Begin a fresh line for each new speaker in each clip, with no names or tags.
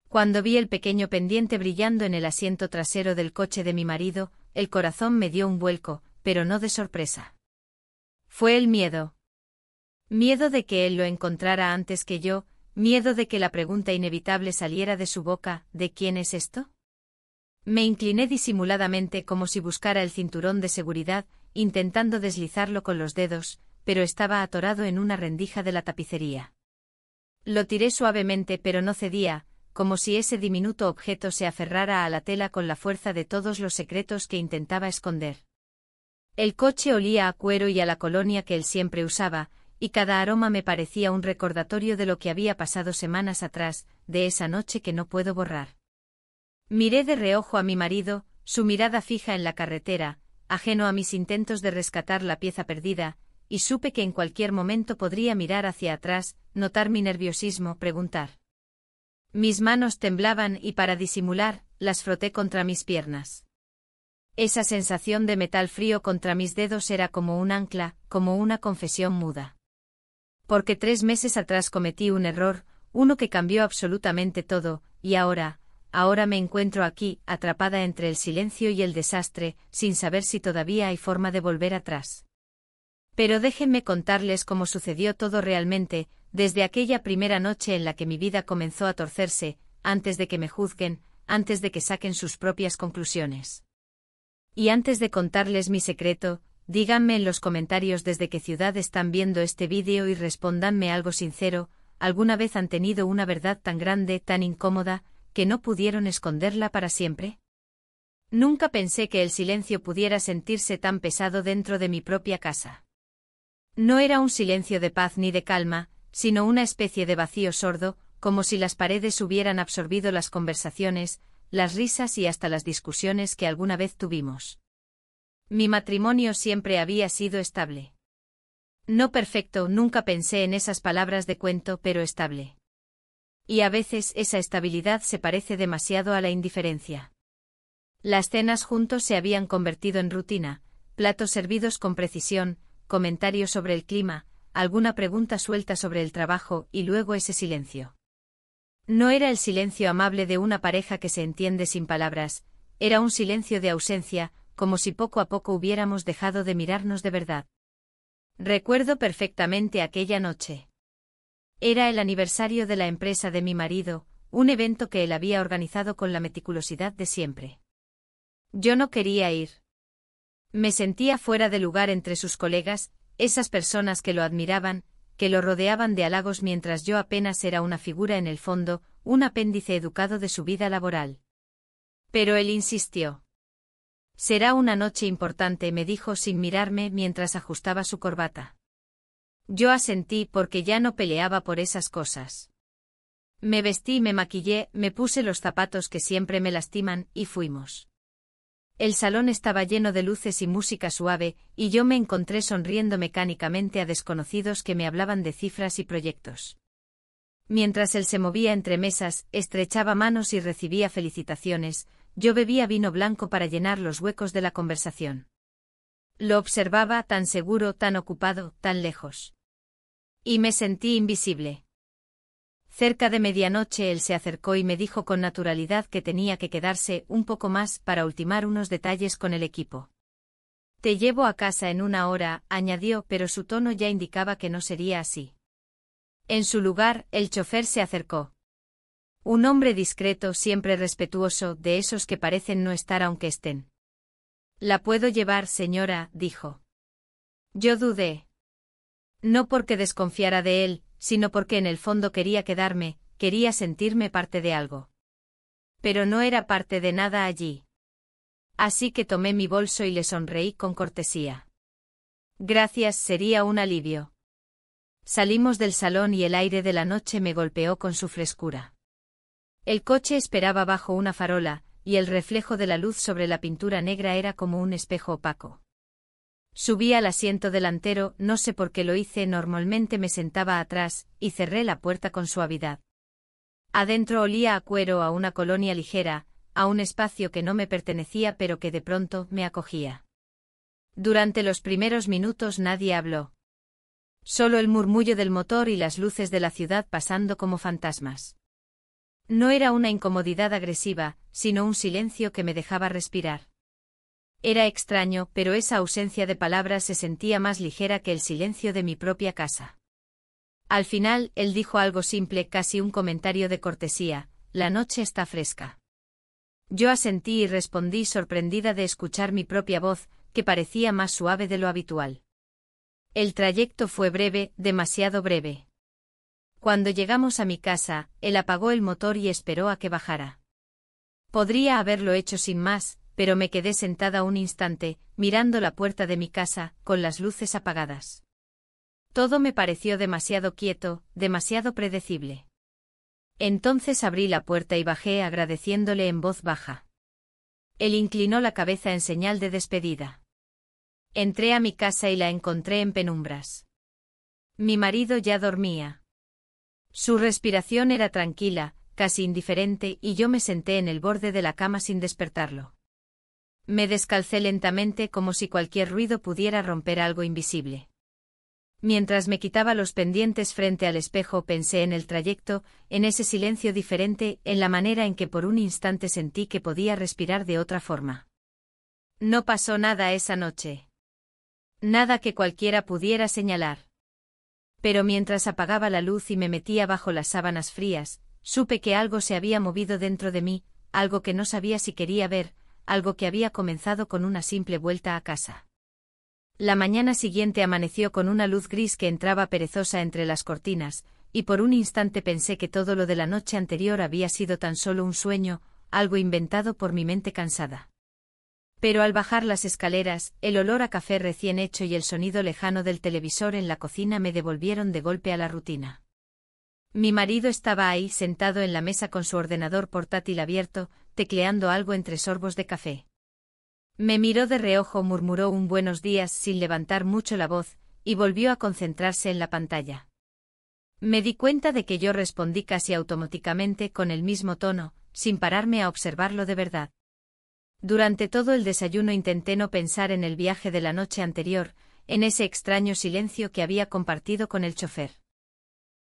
Cuando vi el pequeño pendiente brillando en el asiento trasero del coche de mi marido, el corazón me dio un vuelco, pero no de sorpresa. Fue el miedo. Miedo de que él lo encontrara antes que yo, miedo de que la pregunta inevitable saliera de su boca, ¿de quién es esto? Me incliné disimuladamente como si buscara el cinturón de seguridad, intentando deslizarlo con los dedos, pero estaba atorado en una rendija de la tapicería. Lo tiré suavemente pero no cedía, como si ese diminuto objeto se aferrara a la tela con la fuerza de todos los secretos que intentaba esconder. El coche olía a cuero y a la colonia que él siempre usaba, y cada aroma me parecía un recordatorio de lo que había pasado semanas atrás, de esa noche que no puedo borrar. Miré de reojo a mi marido, su mirada fija en la carretera, ajeno a mis intentos de rescatar la pieza perdida, y supe que en cualquier momento podría mirar hacia atrás, notar mi nerviosismo, preguntar. Mis manos temblaban y para disimular, las froté contra mis piernas. Esa sensación de metal frío contra mis dedos era como un ancla, como una confesión muda. Porque 3 meses atrás cometí un error, uno que cambió absolutamente todo, y ahora me encuentro aquí, atrapada entre el silencio y el desastre, sin saber si todavía hay forma de volver atrás. Pero déjenme contarles cómo sucedió todo realmente, desde aquella primera noche en la que mi vida comenzó a torcerse, antes de que me juzguen, antes de que saquen sus propias conclusiones. Y antes de contarles mi secreto, díganme en los comentarios desde qué ciudad están viendo este vídeo y respóndanme algo sincero, ¿alguna vez han tenido una verdad tan grande, tan incómoda, que no pudieron esconderla para siempre? Nunca pensé que el silencio pudiera sentirse tan pesado dentro de mi propia casa. No era un silencio de paz ni de calma, sino una especie de vacío sordo, como si las paredes hubieran absorbido las conversaciones, las risas y hasta las discusiones que alguna vez tuvimos. Mi matrimonio siempre había sido estable. No perfecto, nunca pensé en esas palabras de cuento, pero estable. Y a veces esa estabilidad se parece demasiado a la indiferencia. Las cenas juntos se habían convertido en rutina, platos servidos con precisión, comentarios sobre el clima, alguna pregunta suelta sobre el trabajo y luego ese silencio. No era el silencio amable de una pareja que se entiende sin palabras, era un silencio de ausencia, como si poco a poco hubiéramos dejado de mirarnos de verdad. Recuerdo perfectamente aquella noche. Era el aniversario de la empresa de mi marido, un evento que él había organizado con la meticulosidad de siempre. Yo no quería ir. Me sentía fuera de lugar entre sus colegas, esas personas que lo admiraban, que lo rodeaban de halagos mientras yo apenas era una figura en el fondo, un apéndice educado de su vida laboral. Pero él insistió. Será una noche importante, me dijo sin mirarme mientras ajustaba su corbata. Yo asentí porque ya no peleaba por esas cosas. Me vestí, me maquillé, me puse los zapatos que siempre me lastiman, y fuimos. El salón estaba lleno de luces y música suave, y yo me encontré sonriendo mecánicamente a desconocidos que me hablaban de cifras y proyectos. Mientras él se movía entre mesas, estrechaba manos y recibía felicitaciones, yo bebía vino blanco para llenar los huecos de la conversación. Lo observaba tan seguro, tan ocupado, tan lejos. Y me sentí invisible. Cerca de medianoche él se acercó y me dijo con naturalidad que tenía que quedarse un poco más para ultimar unos detalles con el equipo. Te llevo a casa en 1 hora, añadió, pero su tono ya indicaba que no sería así. En su lugar, el chofer se acercó. Un hombre discreto, siempre respetuoso, de esos que parecen no estar aunque estén. La puedo llevar, señora, dijo. Yo dudé. No porque desconfiara de él, sino porque en el fondo quería quedarme, quería sentirme parte de algo. Pero no era parte de nada allí. Así que tomé mi bolso y le sonreí con cortesía. Gracias, sería un alivio. Salimos del salón y el aire de la noche me golpeó con su frescura. El coche esperaba bajo una farola, y el reflejo de la luz sobre la pintura negra era como un espejo opaco. Subí al asiento delantero, no sé por qué lo hice, normalmente me sentaba atrás, y cerré la puerta con suavidad. Adentro olía a cuero, a una colonia ligera, a un espacio que no me pertenecía pero que de pronto me acogía. Durante los primeros minutos nadie habló. Solo el murmullo del motor y las luces de la ciudad pasando como fantasmas. No era una incomodidad agresiva, sino un silencio que me dejaba respirar. Era extraño, pero esa ausencia de palabras se sentía más ligera que el silencio de mi propia casa. Al final, él dijo algo simple, casi un comentario de cortesía: la noche está fresca. Yo asentí y respondí sorprendida de escuchar mi propia voz, que parecía más suave de lo habitual. El trayecto fue breve, demasiado breve. Cuando llegamos a mi casa, él apagó el motor y esperó a que bajara. Podría haberlo hecho sin más, pero me quedé sentada un instante, mirando la puerta de mi casa, con las luces apagadas. Todo me pareció demasiado quieto, demasiado predecible. Entonces abrí la puerta y bajé agradeciéndole en voz baja. Él inclinó la cabeza en señal de despedida. Entré a mi casa y la encontré en penumbras. Mi marido ya dormía. Su respiración era tranquila, casi indiferente, y yo me senté en el borde de la cama sin despertarlo. Me descalcé lentamente como si cualquier ruido pudiera romper algo invisible. Mientras me quitaba los pendientes frente al espejo, pensé en el trayecto, en ese silencio diferente, en la manera en que por un instante sentí que podía respirar de otra forma. No pasó nada esa noche. Nada que cualquiera pudiera señalar. Pero mientras apagaba la luz y me metía bajo las sábanas frías, supe que algo se había movido dentro de mí, algo que no sabía si quería ver, algo que había comenzado con una simple vuelta a casa. La mañana siguiente amaneció con una luz gris que entraba perezosa entre las cortinas, y por un instante pensé que todo lo de la noche anterior había sido tan solo un sueño, algo inventado por mi mente cansada. Pero al bajar las escaleras, el olor a café recién hecho y el sonido lejano del televisor en la cocina me devolvieron de golpe a la rutina. Mi marido estaba ahí sentado en la mesa con su ordenador portátil abierto, tecleando algo entre sorbos de café. Me miró de reojo, murmuró un buenos días sin levantar mucho la voz, y volvió a concentrarse en la pantalla. Me di cuenta de que yo respondí casi automáticamente con el mismo tono, sin pararme a observarlo de verdad. Durante todo el desayuno intenté no pensar en el viaje de la noche anterior, en ese extraño silencio que había compartido con el chofer.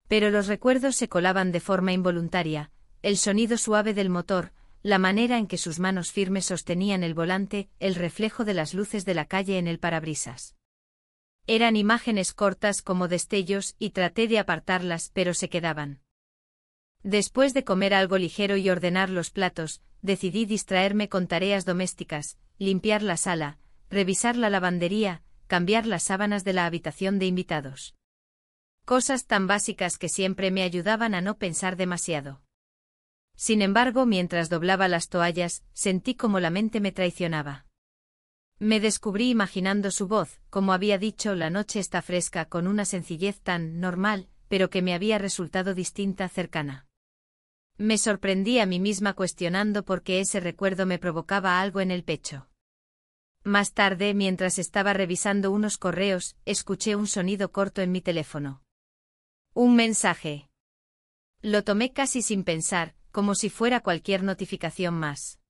Pero los recuerdos se colaban de forma involuntaria, el sonido suave del motor, la manera en que sus manos firmes sostenían el volante, el reflejo de las luces de la calle en el parabrisas. Eran imágenes cortas como destellos y traté de apartarlas, pero se quedaban. Después de comer algo ligero y ordenar los platos, decidí distraerme con tareas domésticas, limpiar la sala, revisar la lavandería, cambiar las sábanas de la habitación de invitados. Cosas tan básicas que siempre me ayudaban a no pensar demasiado. Sin embargo, mientras doblaba las toallas, sentí como la mente me traicionaba. Me descubrí imaginando su voz, como había dicho, la noche está fresca, con una sencillez tan normal, pero que me había resultado distinta, cercana. Me sorprendí a mí misma cuestionando por qué ese recuerdo me provocaba algo en el pecho. Más tarde, mientras estaba revisando unos correos, escuché un sonido corto en mi teléfono. Un mensaje. Lo tomé casi sin pensar, como si fuera cualquier notificación más.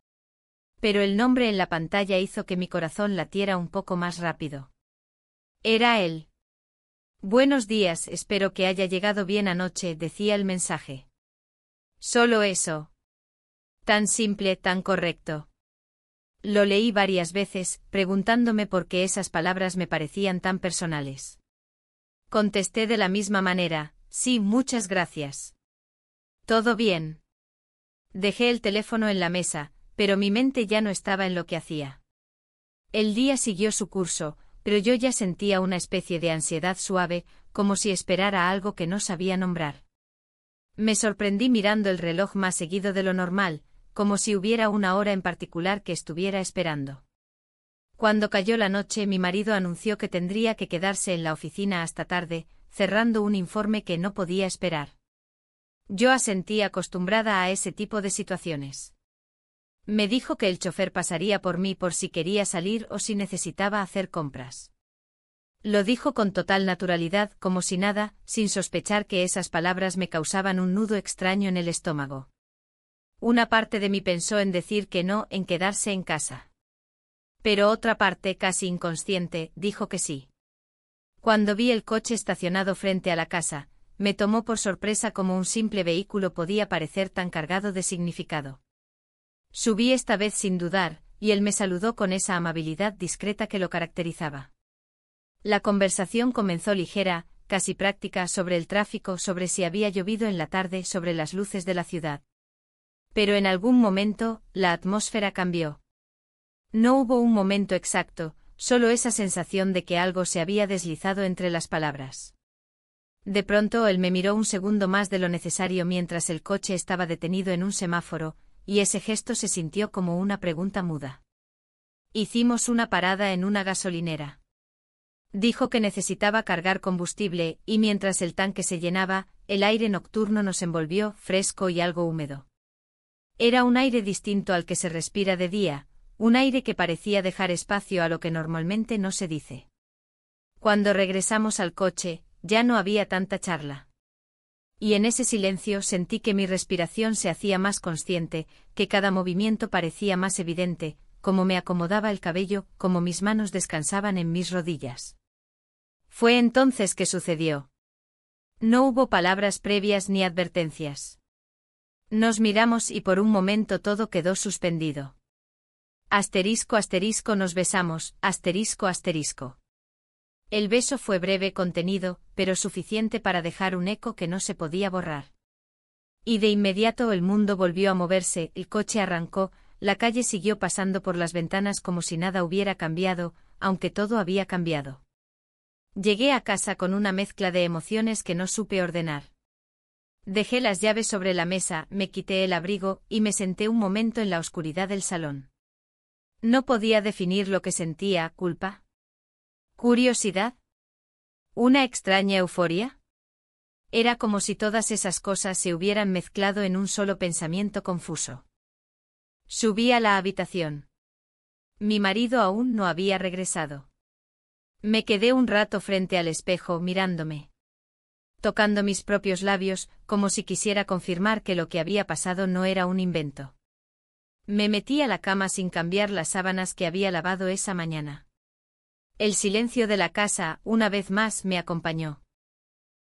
Pero el nombre en la pantalla hizo que mi corazón latiera un poco más rápido. Era él. Buenos días, espero que haya llegado bien anoche, decía el mensaje. Solo eso. Tan simple, tan correcto. Lo leí varias veces, preguntándome por qué esas palabras me parecían tan personales. Contesté de la misma manera, sí, muchas gracias. ¿Todo bien? Dejé el teléfono en la mesa, pero mi mente ya no estaba en lo que hacía. El día siguió su curso, pero yo ya sentía una especie de ansiedad suave, como si esperara algo que no sabía nombrar. Me sorprendí mirando el reloj más seguido de lo normal, como si hubiera una hora en particular que estuviera esperando. Cuando cayó la noche, mi marido anunció que tendría que quedarse en la oficina hasta tarde, cerrando un informe que no podía esperar. Yo asentí, acostumbrada a ese tipo de situaciones. Me dijo que el chofer pasaría por mí por si quería salir o si necesitaba hacer compras. Lo dijo con total naturalidad, como si nada, sin sospechar que esas palabras me causaban un nudo extraño en el estómago. Una parte de mí pensó en decir que no, en quedarse en casa. Pero otra parte, casi inconsciente, dijo que sí. Cuando vi el coche estacionado frente a la casa, me tomó por sorpresa como un simple vehículo podía parecer tan cargado de significado. Subí esta vez sin dudar, y él me saludó con esa amabilidad discreta que lo caracterizaba. La conversación comenzó ligera, casi práctica, sobre el tráfico, sobre si había llovido en la tarde, sobre las luces de la ciudad. Pero en algún momento, la atmósfera cambió. No hubo un momento exacto, solo esa sensación de que algo se había deslizado entre las palabras. De pronto él me miró un segundo más de lo necesario mientras el coche estaba detenido en un semáforo, y ese gesto se sintió como una pregunta muda. Hicimos una parada en una gasolinera. Dijo que necesitaba cargar combustible, y mientras el tanque se llenaba, el aire nocturno nos envolvió, fresco y algo húmedo. Era un aire distinto al que se respira de día, un aire que parecía dejar espacio a lo que normalmente no se dice. Cuando regresamos al coche, ya no había tanta charla. Y en ese silencio sentí que mi respiración se hacía más consciente, que cada movimiento parecía más evidente, como me acomodaba el cabello, como mis manos descansaban en mis rodillas. Fue entonces que sucedió. No hubo palabras previas ni advertencias. Nos miramos y por un momento todo quedó suspendido. Asterisco asterisco nos besamos, asterisco asterisco. El beso fue breve, contenido, pero suficiente para dejar un eco que no se podía borrar. Y de inmediato el mundo volvió a moverse, el coche arrancó, la calle siguió pasando por las ventanas como si nada hubiera cambiado, aunque todo había cambiado. Llegué a casa con una mezcla de emociones que no supe ordenar. Dejé las llaves sobre la mesa, me quité el abrigo, y me senté un momento en la oscuridad del salón. No podía definir lo que sentía, culpa. ¿Curiosidad? ¿Una extraña euforia? Era como si todas esas cosas se hubieran mezclado en un solo pensamiento confuso. Subí a la habitación. Mi marido aún no había regresado. Me quedé un rato frente al espejo mirándome. Tocando mis propios labios, como si quisiera confirmar que lo que había pasado no era un invento. Me metí a la cama sin cambiar las sábanas que había lavado esa mañana. El silencio de la casa, una vez más, me acompañó.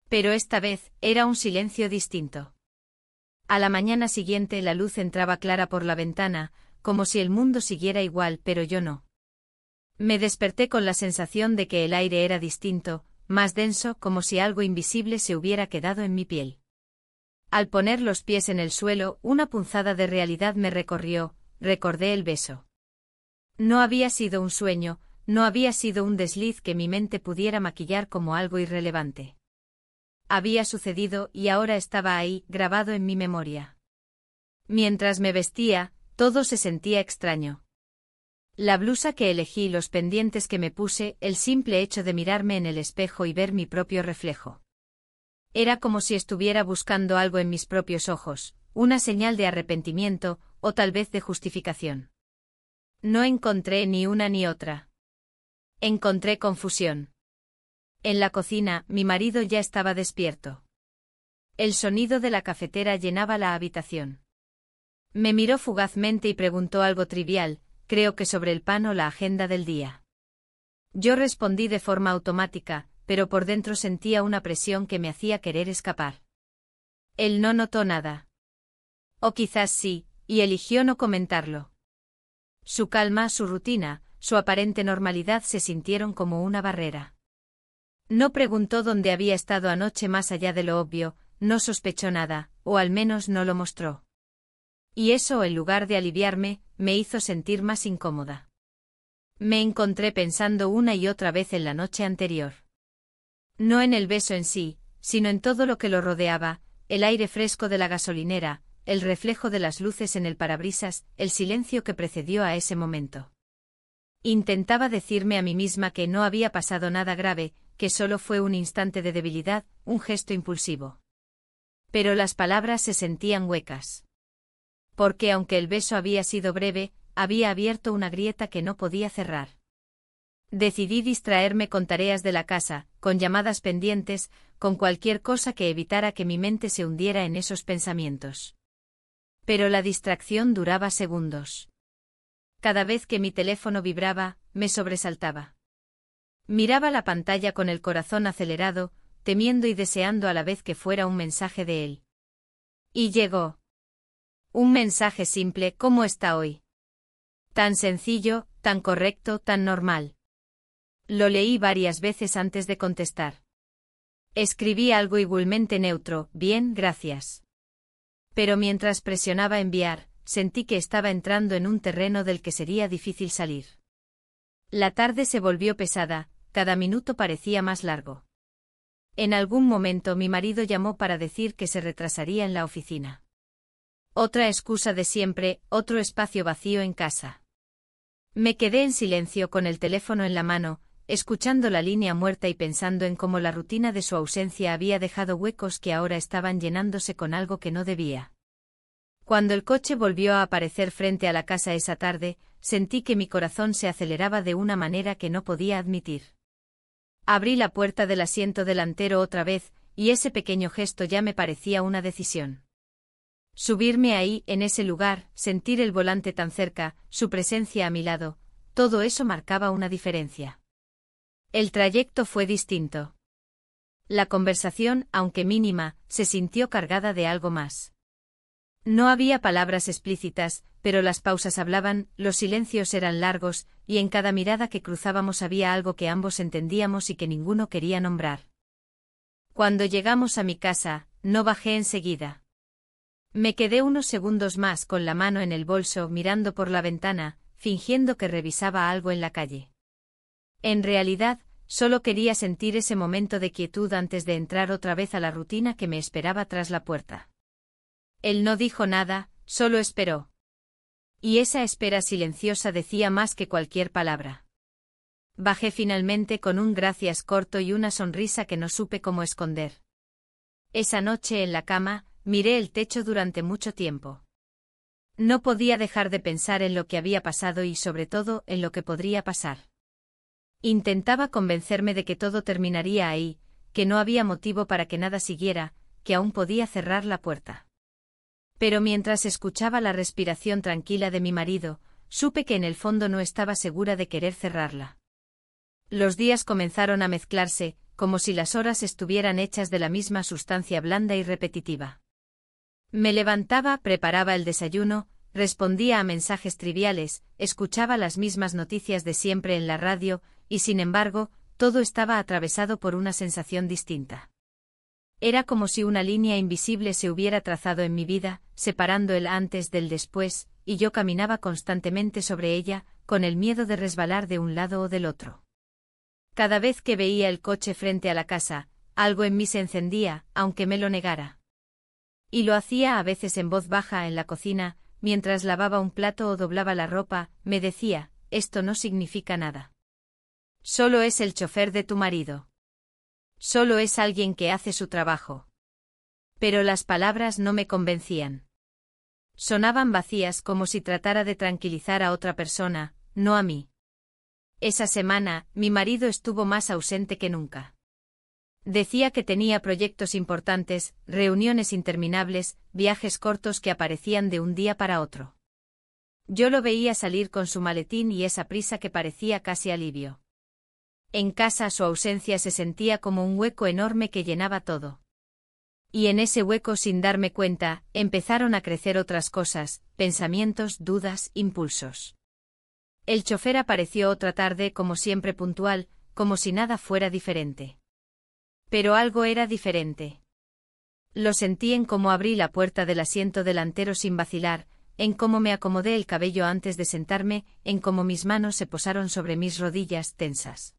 Pero esta vez, era un silencio distinto. A la mañana siguiente la luz entraba clara por la ventana, como si el mundo siguiera igual, pero yo no. Me desperté con la sensación de que el aire era distinto, más denso, como si algo invisible se hubiera quedado en mi piel. Al poner los pies en el suelo, una punzada de realidad me recorrió, recordé el beso. No había sido un sueño, no había sido un desliz que mi mente pudiera maquillar como algo irrelevante. Había sucedido y ahora estaba ahí, grabado en mi memoria. Mientras me vestía, todo se sentía extraño. La blusa que elegí, los pendientes que me puse, el simple hecho de mirarme en el espejo y ver mi propio reflejo. Era como si estuviera buscando algo en mis propios ojos, una señal de arrepentimiento, o tal vez de justificación. No encontré ni una ni otra. Encontré confusión. En la cocina, mi marido ya estaba despierto. El sonido de la cafetera llenaba la habitación. Me miró fugazmente y preguntó algo trivial, creo que sobre el pan o la agenda del día. Yo respondí de forma automática, pero por dentro sentía una presión que me hacía querer escapar. Él no notó nada. O quizás sí, y eligió no comentarlo. Su calma, su rutina, su aparente normalidad se sintieron como una barrera. No preguntó dónde había estado anoche más allá de lo obvio, no sospechó nada, o al menos no lo mostró. Y eso, en lugar de aliviarme, me hizo sentir más incómoda. Me encontré pensando una y otra vez en la noche anterior. No en el beso en sí, sino en todo lo que lo rodeaba, el aire fresco de la gasolinera, el reflejo de las luces en el parabrisas, el silencio que precedió a ese momento. Intentaba decirme a mí misma que no había pasado nada grave, que solo fue un instante de debilidad, un gesto impulsivo. Pero las palabras se sentían huecas. Porque aunque el beso había sido breve, había abierto una grieta que no podía cerrar. Decidí distraerme con tareas de la casa, con llamadas pendientes, con cualquier cosa que evitara que mi mente se hundiera en esos pensamientos. Pero la distracción duraba segundos. Cada vez que mi teléfono vibraba, me sobresaltaba. Miraba la pantalla con el corazón acelerado, temiendo y deseando a la vez que fuera un mensaje de él. Y llegó. Un mensaje simple: ¿cómo está hoy? Tan sencillo, tan correcto, tan normal. Lo leí varias veces antes de contestar. Escribí algo igualmente neutro: bien, gracias. Pero mientras presionaba enviar, sentí que estaba entrando en un terreno del que sería difícil salir. La tarde se volvió pesada, cada minuto parecía más largo. En algún momento mi marido llamó para decir que se retrasaría en la oficina. Otra excusa de siempre, otro espacio vacío en casa. Me quedé en silencio con el teléfono en la mano, escuchando la línea muerta y pensando en cómo la rutina de su ausencia había dejado huecos que ahora estaban llenándose con algo que no debía. Cuando el coche volvió a aparecer frente a la casa esa tarde, sentí que mi corazón se aceleraba de una manera que no podía admitir. Abrí la puerta del asiento delantero otra vez, y ese pequeño gesto ya me parecía una decisión. Subirme ahí, en ese lugar, sentir el volante tan cerca, su presencia a mi lado, todo eso marcaba una diferencia. El trayecto fue distinto. La conversación, aunque mínima, se sintió cargada de algo más. No había palabras explícitas, pero las pausas hablaban, los silencios eran largos, y en cada mirada que cruzábamos había algo que ambos entendíamos y que ninguno quería nombrar. Cuando llegamos a mi casa, no bajé enseguida. Me quedé unos segundos más con la mano en el bolso mirando por la ventana, fingiendo que revisaba algo en la calle. En realidad, solo quería sentir ese momento de quietud antes de entrar otra vez a la rutina que me esperaba tras la puerta. Él no dijo nada, solo esperó. Y esa espera silenciosa decía más que cualquier palabra. Bajé finalmente con un gracias corto y una sonrisa que no supe cómo esconder. Esa noche en la cama, miré el techo durante mucho tiempo. No podía dejar de pensar en lo que había pasado y sobre todo en lo que podría pasar. Intentaba convencerme de que todo terminaría ahí, que no había motivo para que nada siguiera, que aún podía cerrar la puerta. Pero mientras escuchaba la respiración tranquila de mi marido, supe que en el fondo no estaba segura de querer cerrarla. Los días comenzaron a mezclarse, como si las horas estuvieran hechas de la misma sustancia blanda y repetitiva. Me levantaba, preparaba el desayuno, respondía a mensajes triviales, escuchaba las mismas noticias de siempre en la radio, y sin embargo, todo estaba atravesado por una sensación distinta. Era como si una línea invisible se hubiera trazado en mi vida, separando el antes del después, y yo caminaba constantemente sobre ella, con el miedo de resbalar de un lado o del otro. Cada vez que veía el coche frente a la casa, algo en mí se encendía, aunque me lo negara. Y lo hacía a veces en voz baja en la cocina, mientras lavaba un plato o doblaba la ropa, me decía: esto no significa nada. Solo es el chofer de tu marido. Solo es alguien que hace su trabajo. Pero las palabras no me convencían. Sonaban vacías, como si tratara de tranquilizar a otra persona, no a mí. Esa semana, mi marido estuvo más ausente que nunca. Decía que tenía proyectos importantes, reuniones interminables, viajes cortos que aparecían de un día para otro. Yo lo veía salir con su maletín y esa prisa que parecía casi alivio. En casa su ausencia se sentía como un hueco enorme que llenaba todo. Y en ese hueco, sin darme cuenta, empezaron a crecer otras cosas, pensamientos, dudas, impulsos. El chofer apareció otra tarde como siempre puntual, como si nada fuera diferente. Pero algo era diferente. Lo sentí en cómo abrí la puerta del asiento delantero sin vacilar, en cómo me acomodé el cabello antes de sentarme, en cómo mis manos se posaron sobre mis rodillas tensas.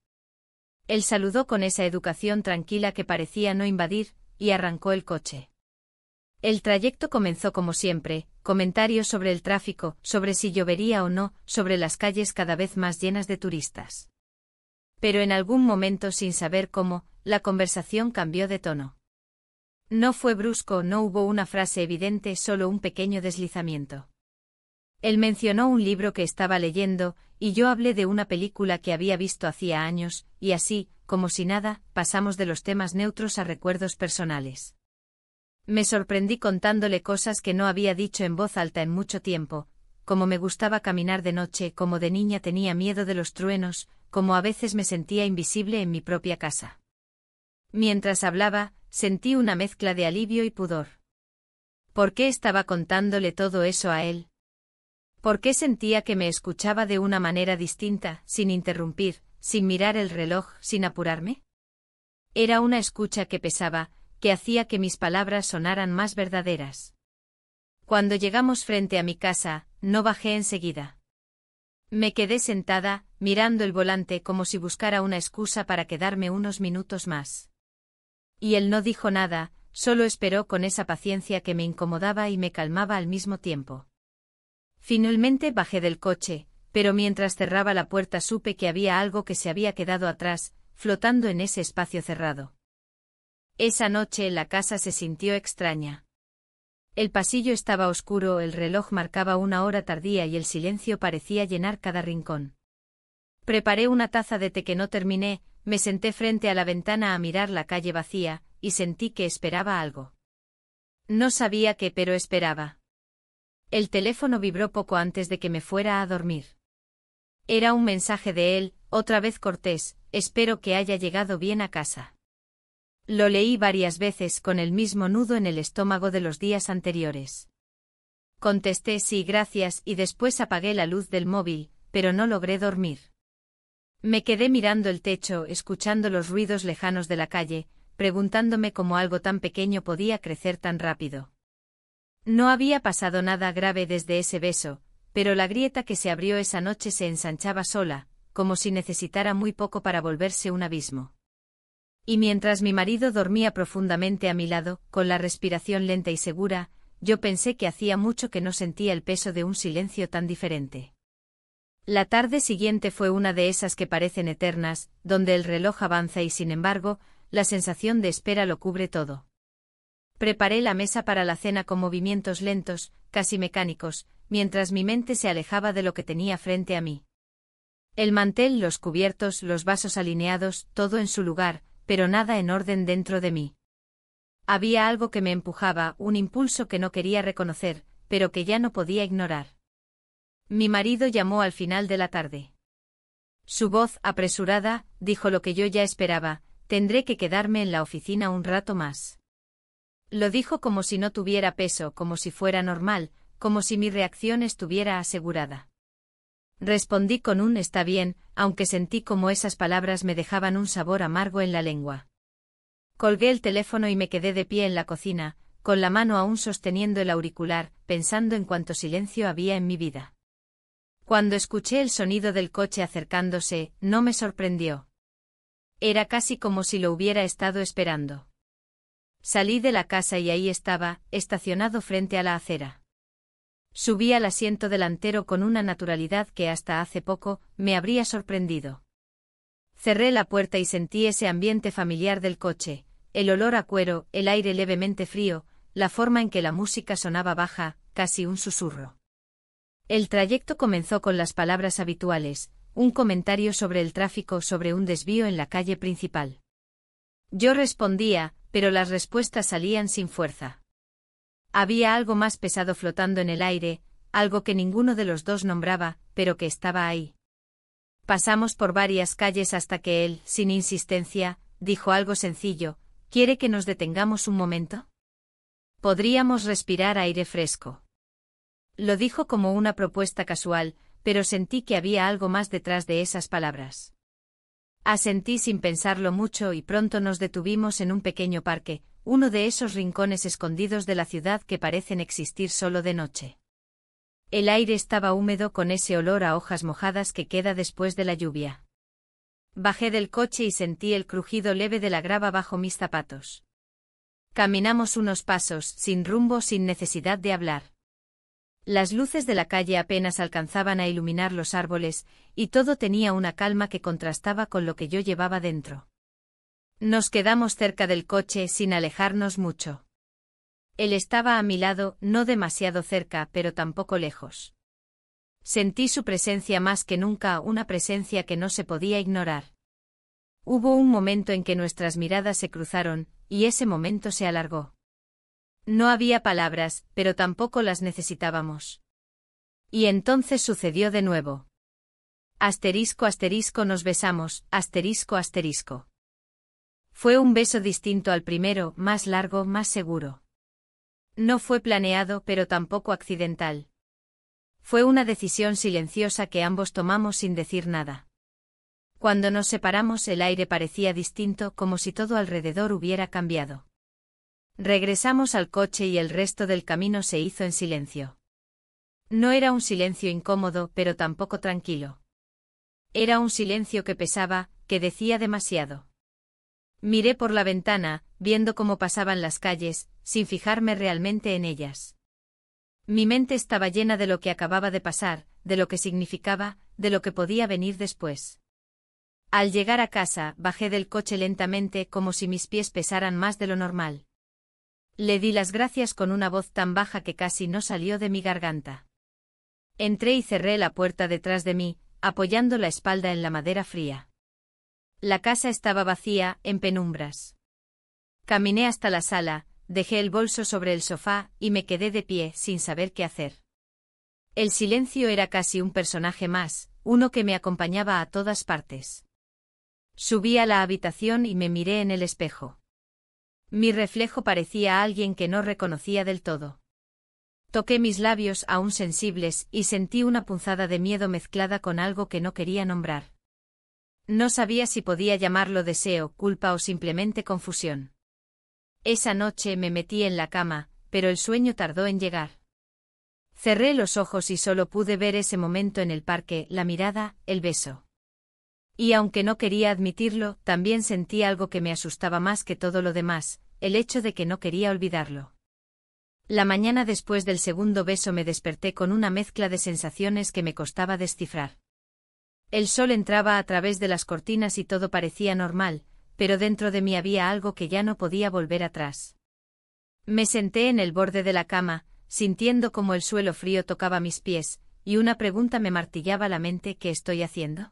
Él saludó con esa educación tranquila que parecía no invadir, y arrancó el coche. El trayecto comenzó como siempre, comentarios sobre el tráfico, sobre si llovería o no, sobre las calles cada vez más llenas de turistas. Pero en algún momento, sin saber cómo, la conversación cambió de tono. No fue brusco, no hubo una frase evidente, solo un pequeño deslizamiento. Él mencionó un libro que estaba leyendo, y yo hablé de una película que había visto hacía años, y así, como si nada, pasamos de los temas neutros a recuerdos personales. Me sorprendí contándole cosas que no había dicho en voz alta en mucho tiempo, como me gustaba caminar de noche, como de niña tenía miedo de los truenos, como a veces me sentía invisible en mi propia casa. Mientras hablaba, sentí una mezcla de alivio y pudor. ¿Por qué estaba contándole todo eso a él? ¿Por qué sentía que me escuchaba de una manera distinta, sin interrumpir, sin mirar el reloj, sin apurarme? Era una escucha que pesaba, que hacía que mis palabras sonaran más verdaderas. Cuando llegamos frente a mi casa, no bajé enseguida. Me quedé sentada, mirando el volante como si buscara una excusa para quedarme unos minutos más. Y él no dijo nada, solo esperó con esa paciencia que me incomodaba y me calmaba al mismo tiempo. Finalmente bajé del coche, pero mientras cerraba la puerta supe que había algo que se había quedado atrás, flotando en ese espacio cerrado. Esa noche la casa se sintió extraña. El pasillo estaba oscuro, el reloj marcaba una hora tardía y el silencio parecía llenar cada rincón. Preparé una taza de té que no terminé, me senté frente a la ventana a mirar la calle vacía, y sentí que esperaba algo. No sabía qué, pero esperaba. El teléfono vibró poco antes de que me fuera a dormir. Era un mensaje de él, otra vez cortés: espero que haya llegado bien a casa. Lo leí varias veces con el mismo nudo en el estómago de los días anteriores. Contesté sí, gracias, y después apagué la luz del móvil, pero no logré dormir. Me quedé mirando el techo, escuchando los ruidos lejanos de la calle, preguntándome cómo algo tan pequeño podía crecer tan rápido. No había pasado nada grave desde ese beso, pero la grieta que se abrió esa noche se ensanchaba sola, como si necesitara muy poco para volverse un abismo. Y mientras mi marido dormía profundamente a mi lado, con la respiración lenta y segura, yo pensé que hacía mucho que no sentía el peso de un silencio tan diferente. La tarde siguiente fue una de esas que parecen eternas, donde el reloj avanza y sin embargo, la sensación de espera lo cubre todo. Preparé la mesa para la cena con movimientos lentos, casi mecánicos, mientras mi mente se alejaba de lo que tenía frente a mí. El mantel, los cubiertos, los vasos alineados, todo en su lugar, pero nada en orden dentro de mí. Había algo que me empujaba, un impulso que no quería reconocer, pero que ya no podía ignorar. Mi marido llamó al final de la tarde. Su voz, apresurada, dijo lo que yo ya esperaba: tendré que quedarme en la oficina un rato más. Lo dijo como si no tuviera peso, como si fuera normal, como si mi reacción estuviera asegurada. Respondí con un está bien, aunque sentí como esas palabras me dejaban un sabor amargo en la lengua. Colgué el teléfono y me quedé de pie en la cocina, con la mano aún sosteniendo el auricular, pensando en cuánto silencio había en mi vida. Cuando escuché el sonido del coche acercándose, no me sorprendió. Era casi como si lo hubiera estado esperando. Salí de la casa y ahí estaba, estacionado frente a la acera. Subí al asiento delantero con una naturalidad que hasta hace poco me habría sorprendido. Cerré la puerta y sentí ese ambiente familiar del coche, el olor a cuero, el aire levemente frío, la forma en que la música sonaba baja, casi un susurro. El trayecto comenzó con las palabras habituales, un comentario sobre el tráfico, sobre un desvío en la calle principal. Yo respondía, pero las respuestas salían sin fuerza. Había algo más pesado flotando en el aire, algo que ninguno de los dos nombraba, pero que estaba ahí. Pasamos por varias calles hasta que él, sin insistencia, dijo algo sencillo: ¿quiere que nos detengamos un momento? Podríamos respirar aire fresco. Lo dijo como una propuesta casual, pero sentí que había algo más detrás de esas palabras. Asentí sin pensarlo mucho y pronto nos detuvimos en un pequeño parque, uno de esos rincones escondidos de la ciudad que parecen existir solo de noche. El aire estaba húmedo con ese olor a hojas mojadas que queda después de la lluvia. Bajé del coche y sentí el crujido leve de la grava bajo mis zapatos. Caminamos unos pasos, sin rumbo, sin necesidad de hablar. Las luces de la calle apenas alcanzaban a iluminar los árboles, y todo tenía una calma que contrastaba con lo que yo llevaba dentro. Nos quedamos cerca del coche sin alejarnos mucho. Él estaba a mi lado, no demasiado cerca, pero tampoco lejos. Sentí su presencia más que nunca, una presencia que no se podía ignorar. Hubo un momento en que nuestras miradas se cruzaron, y ese momento se alargó. No había palabras, pero tampoco las necesitábamos. Y entonces sucedió de nuevo. Asterisco asterisco nos besamos, asterisco asterisco. Fue un beso distinto al primero, más largo, más seguro. No fue planeado, pero tampoco accidental. Fue una decisión silenciosa que ambos tomamos sin decir nada. Cuando nos separamos el aire parecía distinto, como si todo alrededor hubiera cambiado. Regresamos al coche y el resto del camino se hizo en silencio. No era un silencio incómodo, pero tampoco tranquilo. Era un silencio que pesaba, que decía demasiado. Miré por la ventana, viendo cómo pasaban las calles, sin fijarme realmente en ellas. Mi mente estaba llena de lo que acababa de pasar, de lo que significaba, de lo que podía venir después. Al llegar a casa, bajé del coche lentamente como si mis pies pesaran más de lo normal. Le di las gracias con una voz tan baja que casi no salió de mi garganta. Entré y cerré la puerta detrás de mí, apoyando la espalda en la madera fría. La casa estaba vacía, en penumbras. Caminé hasta la sala, dejé el bolso sobre el sofá y me quedé de pie sin saber qué hacer. El silencio era casi un personaje más, uno que me acompañaba a todas partes. Subí a la habitación y me miré en el espejo. Mi reflejo parecía a alguien que no reconocía del todo. Toqué mis labios aún sensibles y sentí una punzada de miedo mezclada con algo que no quería nombrar. No sabía si podía llamarlo deseo, culpa o simplemente confusión. Esa noche me metí en la cama, pero el sueño tardó en llegar. Cerré los ojos y solo pude ver ese momento en el parque, la mirada, el beso. Y aunque no quería admitirlo, también sentí algo que me asustaba más que todo lo demás, el hecho de que no quería olvidarlo. La mañana después del segundo beso me desperté con una mezcla de sensaciones que me costaba descifrar. El sol entraba a través de las cortinas y todo parecía normal, pero dentro de mí había algo que ya no podía volver atrás. Me senté en el borde de la cama, sintiendo como el suelo frío tocaba mis pies, y una pregunta me martillaba la mente: ¿qué estoy haciendo?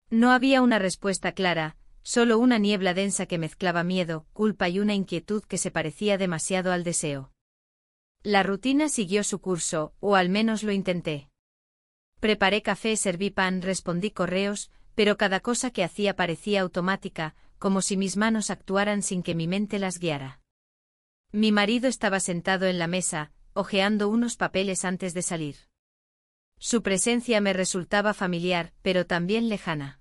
No había una respuesta clara, solo una niebla densa que mezclaba miedo, culpa y una inquietud que se parecía demasiado al deseo. La rutina siguió su curso, o al menos lo intenté. Preparé café, serví pan, respondí correos, pero cada cosa que hacía parecía automática, como si mis manos actuaran sin que mi mente las guiara. Mi marido estaba sentado en la mesa, hojeando unos papeles antes de salir. Su presencia me resultaba familiar, pero también lejana.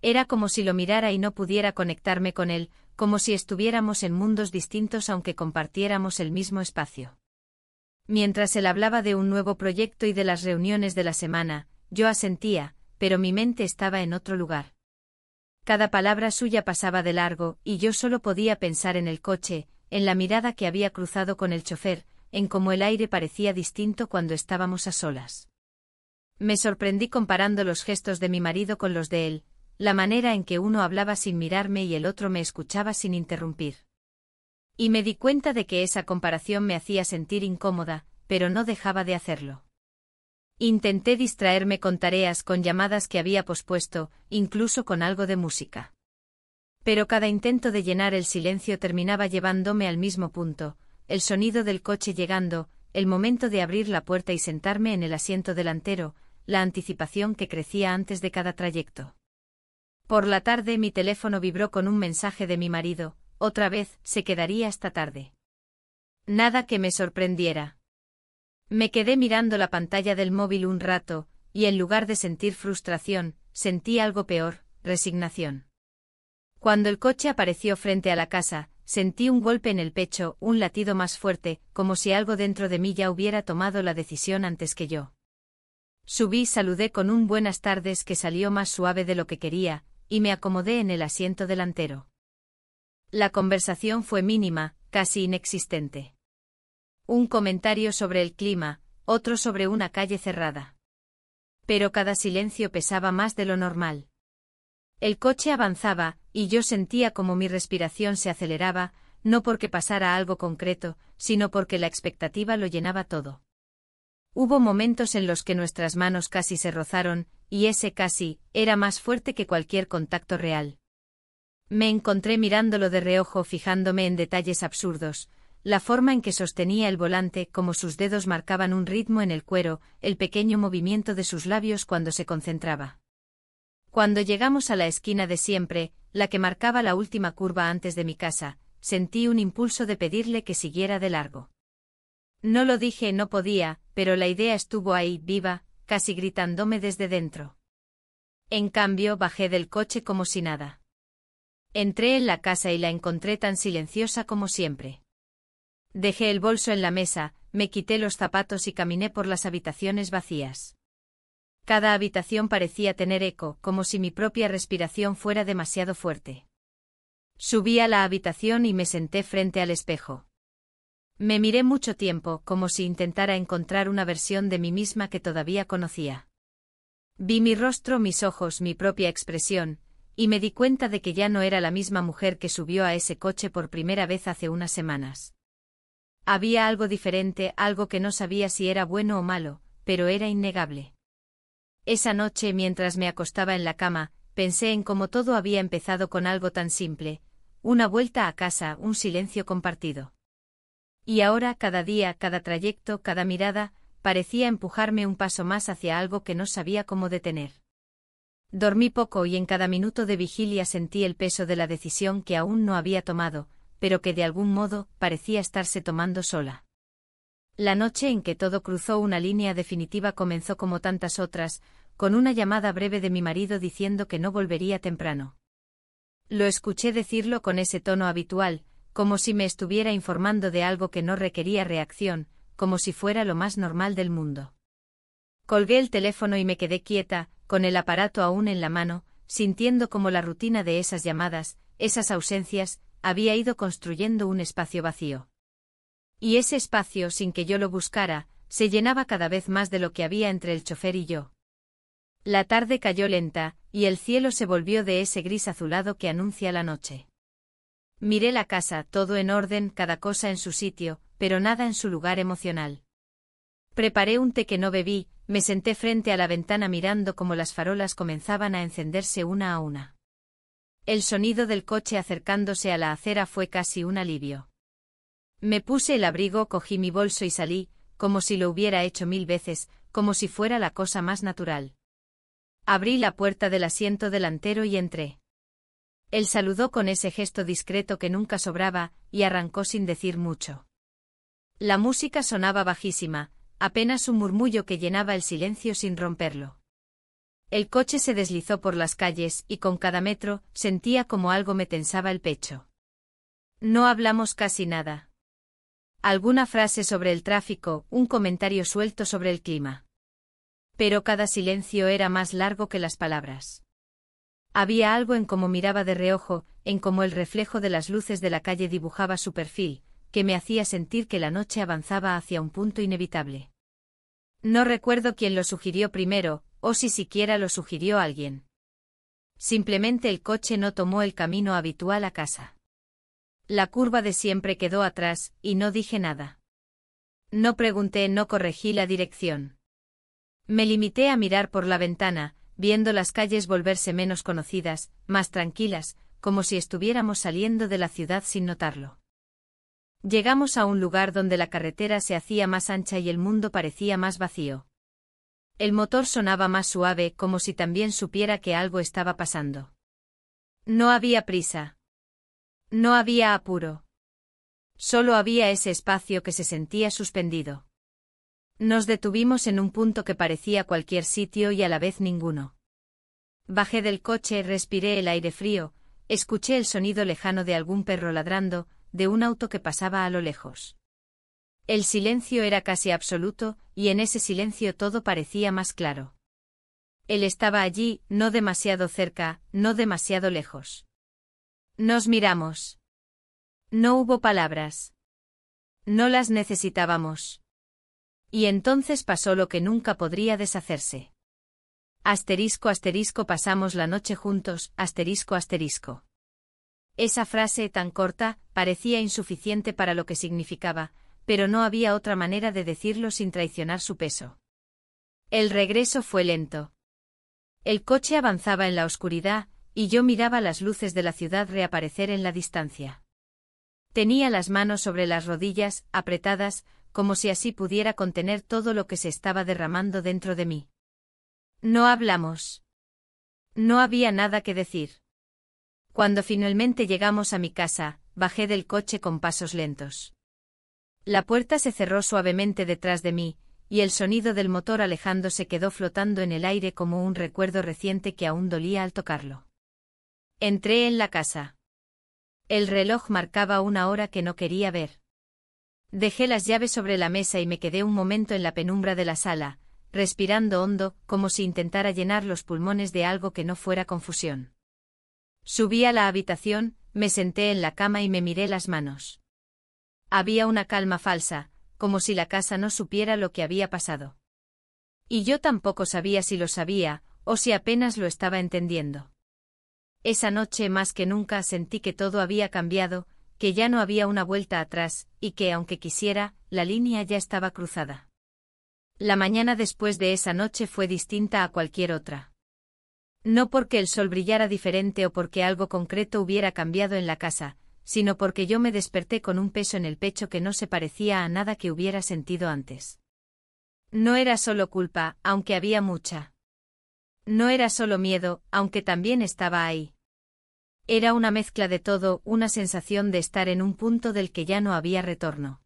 Era como si lo mirara y no pudiera conectarme con él, como si estuviéramos en mundos distintos aunque compartiéramos el mismo espacio. Mientras él hablaba de un nuevo proyecto y de las reuniones de la semana, yo asentía, pero mi mente estaba en otro lugar. Cada palabra suya pasaba de largo, y yo solo podía pensar en el coche, en la mirada que había cruzado con el chofer, en cómo el aire parecía distinto cuando estábamos a solas. Me sorprendí comparando los gestos de mi marido con los de él, la manera en que uno hablaba sin mirarme y el otro me escuchaba sin interrumpir. Y me di cuenta de que esa comparación me hacía sentir incómoda, pero no dejaba de hacerlo. Intenté distraerme con tareas, con llamadas que había pospuesto, incluso con algo de música. Pero cada intento de llenar el silencio terminaba llevándome al mismo punto: el sonido del coche llegando, el momento de abrir la puerta y sentarme en el asiento delantero, la anticipación que crecía antes de cada trayecto. Por la tarde mi teléfono vibró con un mensaje de mi marido: otra vez, se quedaría hasta tarde. Nada que me sorprendiera. Me quedé mirando la pantalla del móvil un rato, y en lugar de sentir frustración, sentí algo peor: resignación. Cuando el coche apareció frente a la casa, sentí un golpe en el pecho, un latido más fuerte, como si algo dentro de mí ya hubiera tomado la decisión antes que yo. Subí, saludé con un buenas tardes que salió más suave de lo que quería, y me acomodé en el asiento delantero. La conversación fue mínima, casi inexistente. Un comentario sobre el clima, otro sobre una calle cerrada. Pero cada silencio pesaba más de lo normal. El coche avanzaba, y yo sentía como mi respiración se aceleraba, no porque pasara algo concreto, sino porque la expectativa lo llenaba todo. Hubo momentos en los que nuestras manos casi se rozaron, y ese casi era más fuerte que cualquier contacto real. Me encontré mirándolo de reojo, fijándome en detalles absurdos: la forma en que sostenía el volante, como sus dedos marcaban un ritmo en el cuero, el pequeño movimiento de sus labios cuando se concentraba. Cuando llegamos a la esquina de siempre, la que marcaba la última curva antes de mi casa, sentí un impulso de pedirle que siguiera de largo. No lo dije, no podía, pero la idea estuvo ahí, viva, casi gritándome desde dentro. En cambio, bajé del coche como si nada. Entré en la casa y la encontré tan silenciosa como siempre. Dejé el bolso en la mesa, me quité los zapatos y caminé por las habitaciones vacías. Cada habitación parecía tener eco, como si mi propia respiración fuera demasiado fuerte. Subí a la habitación y me senté frente al espejo. Me miré mucho tiempo, como si intentara encontrar una versión de mí misma que todavía conocía. Vi mi rostro, mis ojos, mi propia expresión, y me di cuenta de que ya no era la misma mujer que subió a ese coche por primera vez hace unas semanas. Había algo diferente, algo que no sabía si era bueno o malo, pero era innegable. Esa noche, mientras me acostaba en la cama, pensé en cómo todo había empezado con algo tan simple, una vuelta a casa, un silencio compartido. Y ahora, cada día, cada trayecto, cada mirada, parecía empujarme un paso más hacia algo que no sabía cómo detener. Dormí poco y en cada minuto de vigilia sentí el peso de la decisión que aún no había tomado, pero que de algún modo parecía estarse tomando sola. La noche en que todo cruzó una línea definitiva comenzó como tantas otras, con una llamada breve de mi marido diciendo que no volvería temprano. Lo escuché decirlo con ese tono habitual, como si me estuviera informando de algo que no requería reacción, como si fuera lo más normal del mundo. Colgué el teléfono y me quedé quieta, con el aparato aún en la mano, sintiendo como la rutina de esas llamadas, esas ausencias, había ido construyendo un espacio vacío. Y ese espacio, sin que yo lo buscara, se llenaba cada vez más de lo que había entre el chofer y yo. La tarde cayó lenta, y el cielo se volvió de ese gris azulado que anuncia la noche. Miré la casa, todo en orden, cada cosa en su sitio, pero nada en su lugar emocional. Preparé un té que no bebí, me senté frente a la ventana mirando cómo las farolas comenzaban a encenderse una a una. El sonido del coche acercándose a la acera fue casi un alivio. Me puse el abrigo, cogí mi bolso y salí, como si lo hubiera hecho 1000 veces, como si fuera la cosa más natural. Abrí la puerta del asiento delantero y entré. Él saludó con ese gesto discreto que nunca sobraba, y arrancó sin decir mucho. La música sonaba bajísima, apenas un murmullo que llenaba el silencio sin romperlo. El coche se deslizó por las calles y con cada metro sentía como algo me tensaba el pecho. No hablamos casi nada. Alguna frase sobre el tráfico, un comentario suelto sobre el clima. Pero cada silencio era más largo que las palabras. Había algo en cómo miraba de reojo, en cómo el reflejo de las luces de la calle dibujaba su perfil, que me hacía sentir que la noche avanzaba hacia un punto inevitable. No recuerdo quién lo sugirió primero, o si siquiera lo sugirió alguien. Simplemente el coche no tomó el camino habitual a casa. La curva de siempre quedó atrás, y no dije nada. No pregunté, no corregí la dirección. Me limité a mirar por la ventana, viendo las calles volverse menos conocidas, más tranquilas, como si estuviéramos saliendo de la ciudad sin notarlo. Llegamos a un lugar donde la carretera se hacía más ancha y el mundo parecía más vacío. El motor sonaba más suave, como si también supiera que algo estaba pasando. No había prisa. No había apuro. Solo había ese espacio que se sentía suspendido. Nos detuvimos en un punto que parecía cualquier sitio y a la vez ninguno. Bajé del coche, respiré el aire frío, escuché el sonido lejano de algún perro ladrando, de un auto que pasaba a lo lejos. El silencio era casi absoluto, y en ese silencio todo parecía más claro. Él estaba allí, no demasiado cerca, no demasiado lejos. Nos miramos. No hubo palabras. No las necesitábamos. Y entonces pasó lo que nunca podría deshacerse. Asterisco asterisco pasamos la noche juntos, asterisco asterisco. Esa frase tan corta parecía insuficiente para lo que significaba, pero no había otra manera de decirlo sin traicionar su peso. El regreso fue lento. El coche avanzaba en la oscuridad, y yo miraba las luces de la ciudad reaparecer en la distancia. Tenía las manos sobre las rodillas, apretadas, como si así pudiera contener todo lo que se estaba derramando dentro de mí. No hablamos. No había nada que decir. Cuando finalmente llegamos a mi casa, bajé del coche con pasos lentos. La puerta se cerró suavemente detrás de mí, y el sonido del motor alejándose quedó flotando en el aire como un recuerdo reciente que aún dolía al tocarlo. Entré en la casa. El reloj marcaba una hora que no quería ver. Dejé las llaves sobre la mesa y me quedé un momento en la penumbra de la sala, respirando hondo, como si intentara llenar los pulmones de algo que no fuera confusión. Subí a la habitación, me senté en la cama y me miré las manos. Había una calma falsa, como si la casa no supiera lo que había pasado. Y yo tampoco sabía si lo sabía, o si apenas lo estaba entendiendo. Esa noche más que nunca sentí que todo había cambiado, que ya no había una vuelta atrás, y que aunque quisiera, la línea ya estaba cruzada. La mañana después de esa noche fue distinta a cualquier otra. No porque el sol brillara diferente o porque algo concreto hubiera cambiado en la casa, sino porque yo me desperté con un peso en el pecho que no se parecía a nada que hubiera sentido antes. No era solo culpa, aunque había mucha. No era solo miedo, aunque también estaba ahí. Era una mezcla de todo, una sensación de estar en un punto del que ya no había retorno.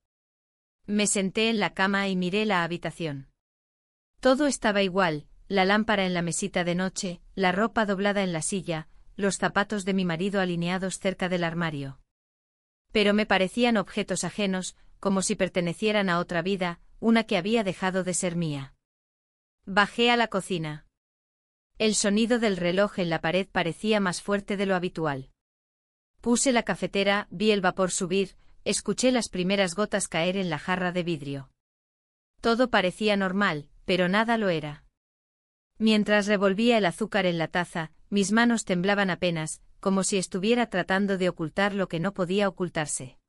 Me senté en la cama y miré la habitación. Todo estaba igual, la lámpara en la mesita de noche, la ropa doblada en la silla, los zapatos de mi marido alineados cerca del armario. Pero me parecían objetos ajenos, como si pertenecieran a otra vida, una que había dejado de ser mía. Bajé a la cocina. El sonido del reloj en la pared parecía más fuerte de lo habitual. Puse la cafetera, vi el vapor subir, escuché las primeras gotas caer en la jarra de vidrio. Todo parecía normal, pero nada lo era. Mientras revolvía el azúcar en la taza, mis manos temblaban apenas, como si estuviera tratando de ocultar lo que no podía ocultarse.